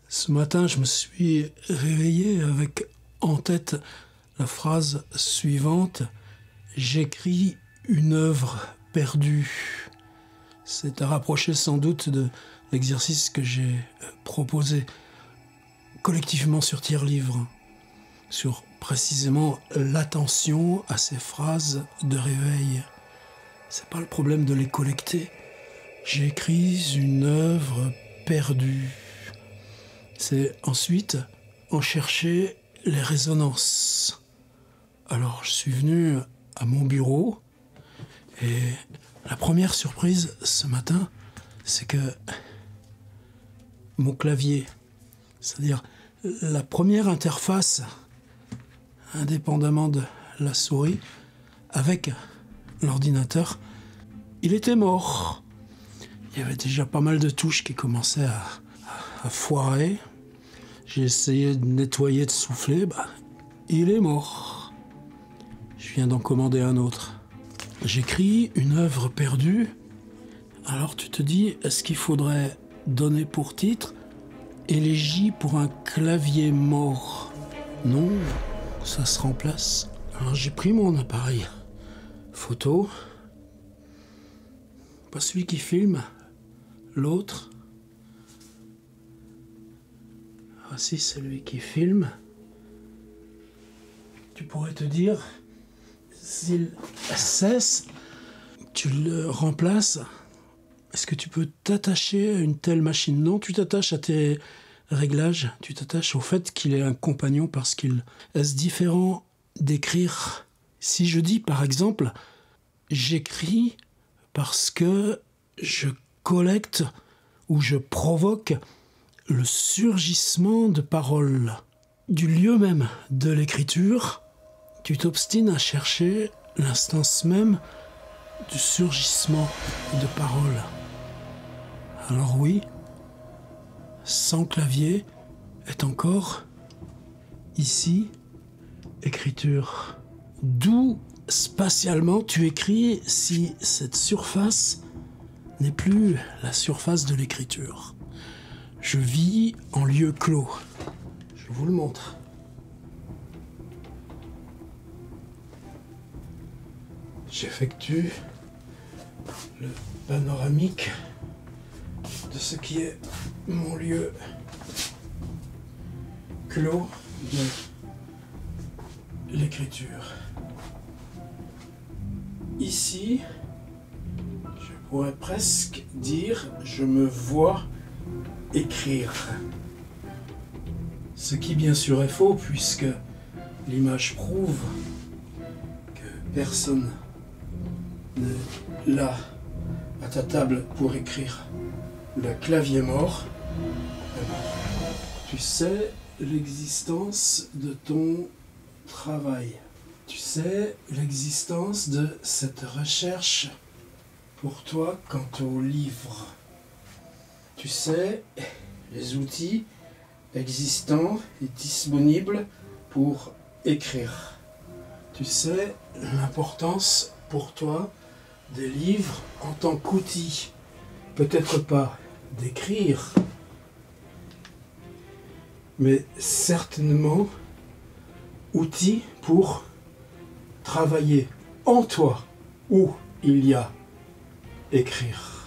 Ce matin, je me suis réveillé avec en tête la phrase suivante: j'écris une œuvre perdue. C'est à rapprocher sans doute de l'exercice que j'ai proposé collectivement sur Tire-Livre, sur précisément l'attention à ces phrases de réveil. C'est pas le problème de les collecter. J'écris une œuvre perdue. C'est ensuite en chercher les résonances. Alors je suis venu à mon bureau et la première surprise ce matin, c'est que mon clavier, c'est-à-dire la première interface, indépendamment de la souris, avec l'ordinateur, il était mort. Il y avait déjà pas mal de touches qui commençaient à foirer. J'ai essayé de nettoyer, de souffler, il est mort. Je viens d'en commander un autre. J'écris une œuvre perdue. Alors tu te dis, est-ce qu'il faudrait donner pour titre « Élégie pour un clavier mort ». Non, ça se remplace. Alors j'ai pris mon appareil photo, pas celui qui filme, l'autre. Voici celui qui filme. Tu pourrais te dire, s'il cesse, tu le remplaces. Est-ce que tu peux t'attacher à une telle machine? Non, tu t'attaches à tes réglages, tu t'attaches au fait qu'il est un compagnon parce qu'il est différent d'écrire. Si je dis par exemple, j'écris parce que je collecte ou je provoque le surgissement de paroles. Du lieu même de l'écriture, tu t'obstines à chercher l'instance même du surgissement de paroles. Alors oui, sans clavier est encore ici écriture. D'où spatialement tu écris si cette surface n'est plus la surface de l'écriture. Je vis en lieu clos. Je vous le montre. J'effectue le panoramique de ce qui est mon lieu clos de l'écriture. Ici, je pourrais presque dire je me vois écrire. Ce qui bien sûr est faux puisque l'image prouve que personne n'est là à ta table pour écrire. Le clavier mort. Tu sais l'existence de ton travail. Tu sais l'existence de cette recherche pour toi quant au livre. Tu sais les outils existants et disponibles pour écrire. Tu sais l'importance pour toi des livres en tant qu'outil. Peut-être pas d'écrire, mais certainement outil pour travailler en toi où il y a écrire.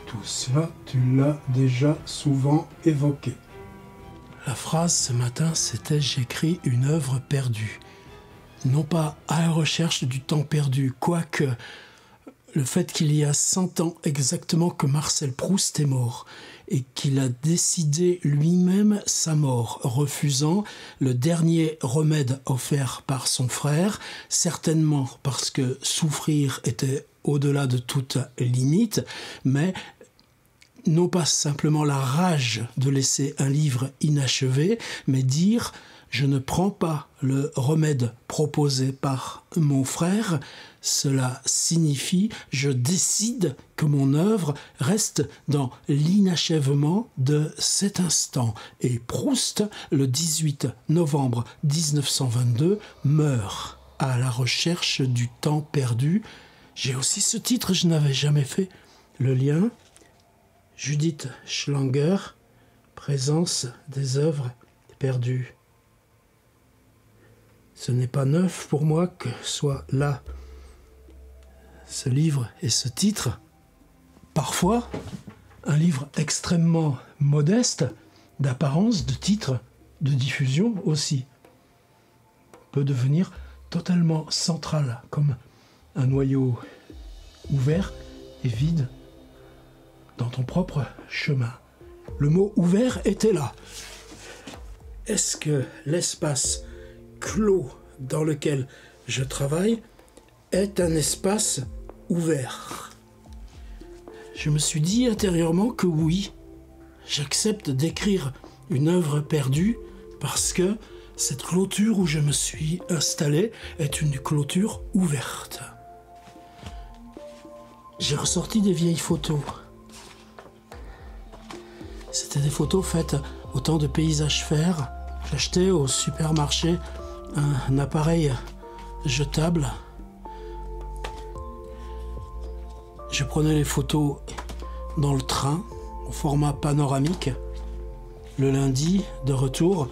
Tout cela, tu l'as déjà souvent évoqué. La phrase ce matin, c'était « J'écris une œuvre perdue ». Non pas à la recherche du temps perdu, quoique le fait qu'il y a 100 ans exactement que Marcel Proust est mort et qu'il a décidé lui-même sa mort, refusant le dernier remède offert par son frère, certainement parce que souffrir était au-delà de toute limite, mais non pas simplement la rage de laisser un livre inachevé, mais dire « je ne prends pas le remède proposé par mon frère », cela signifie « je décide que mon œuvre reste dans l'inachèvement de cet instant ». Et Proust, le 18 novembre 1922, meurt à la recherche du temps perdu J'ai aussi ce titre, je n'avais jamais fait le lien. Judith Schlanger, présence des œuvres perdues. Ce n'est pas neuf pour moi que soit là ce livre et ce titre. Parfois, un livre extrêmement modeste, d'apparence, de titre, de diffusion aussi, peut devenir totalement central, comme un noyau ouvert et vide dans ton propre chemin. Le mot ouvert était là. Est-ce que l'espace clos dans lequel je travaille est un espace ouvert? Je me suis dit intérieurement que oui, j'accepte d'écrire une œuvre perdue parce que cette clôture où je me suis installé est une clôture ouverte. J'ai ressorti des vieilles photos. C'était des photos faites au temps de paysage faire. J'achetais au supermarché un appareil jetable. Je prenais les photos dans le train, au format panoramique. Le lundi, de retour,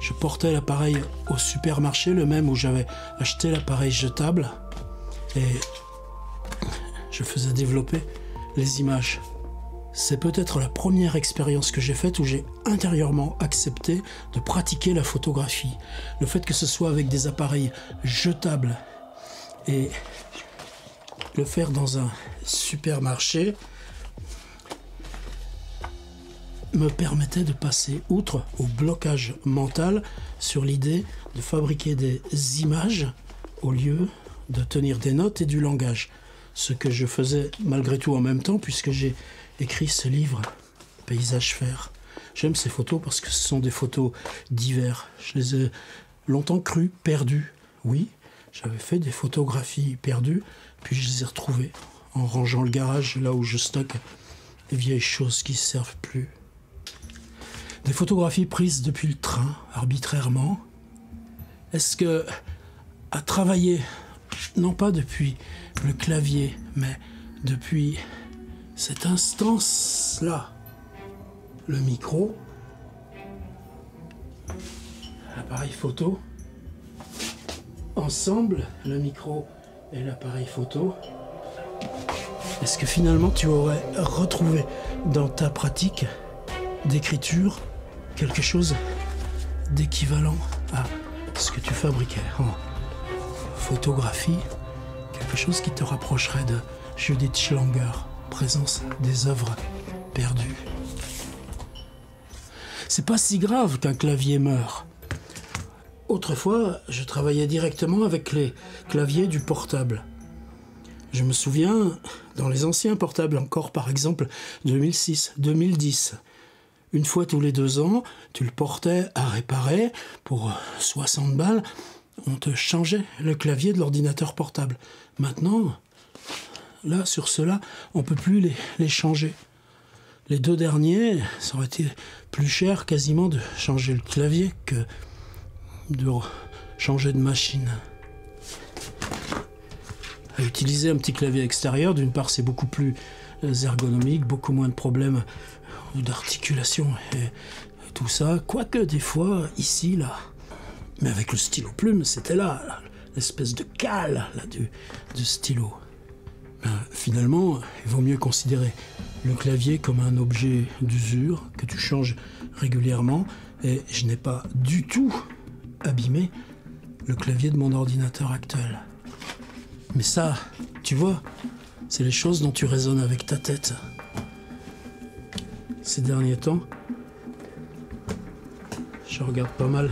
je portais l'appareil au supermarché, le même où j'avais acheté l'appareil jetable. Et je faisais développer les images. C'est peut-être la première expérience que j'ai faite où j'ai intérieurement accepté de pratiquer la photographie. Le fait que ce soit avec des appareils jetables et le faire dans un supermarché me permettait de passer outre au blocage mental sur l'idée de fabriquer des images au lieu de tenir des notes et du langage. Ce que je faisais malgré tout en même temps puisque j'ai écrit ce livre, Paysage faire. J'aime ces photos parce que ce sont des photos d'hiver. Je les ai longtemps crues perdues. Oui, j'avais fait des photographies perdues, puis je les ai retrouvées en rangeant le garage là où je stocke les vieilles choses qui ne servent plus. Des photographies prises depuis le train, arbitrairement. Est-ce que, à travailler, non pas depuis le clavier, mais depuis cette instance-là, le micro, l'appareil photo, ensemble, le micro et l'appareil photo, est-ce que finalement tu aurais retrouvé dans ta pratique d'écriture quelque chose d'équivalent à ce que tu fabriquais en photographie, quelque chose qui te rapprocherait de Judith Schlanger, présence des œuvres perdues. C'est pas si grave qu'un clavier meure. Autrefois, je travaillais directement avec les claviers du portable. Je me souviens, dans les anciens portables encore, par exemple 2006, 2010, une fois tous les 2 ans, tu le portais à réparer pour 60 balles, on te changeait le clavier de l'ordinateur portable. Maintenant, là, sur ceux-là, on ne peut plus les changer. Les 2 derniers, ça aurait été plus cher quasiment de changer le clavier que de changer de machine. À utiliser un petit clavier extérieur, d'une part, c'est beaucoup plus ergonomique, beaucoup moins de problèmes d'articulation et tout ça. Quoique des fois, ici, là, mais avec le stylo plume, c'était là, l'espèce de cale là, du stylo. Finalement, il vaut mieux considérer le clavier comme un objet d'usure que tu changes régulièrement, et je n'ai pas du tout abîmé le clavier de mon ordinateur actuel. Mais ça, tu vois, c'est les choses dont tu raisonnes avec ta tête. Ces derniers temps, je regarde pas mal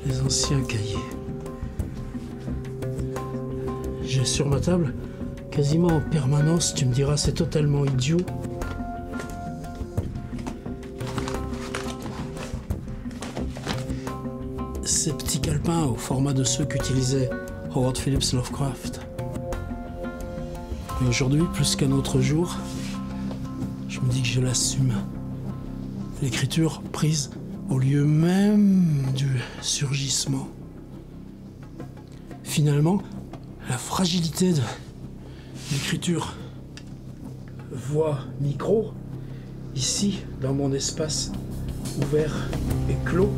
les anciens cahiers. J'ai sur ma table, quasiment en permanence, tu me diras c'est totalement idiot, ces petits calepins au format de ceux qu'utilisait Howard Phillips Lovecraft. Mais aujourd'hui, plus qu'un autre jour, je me dis que je l'assume. L'écriture prise au lieu même du surgissement. Finalement, la fragilité de l'écriture voix micro, ici, dans mon espace ouvert et clos,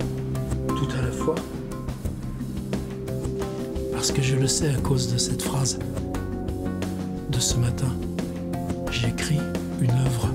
tout à la fois. Parce que je le sais à cause de cette phrase de ce matin. J'écris une œuvre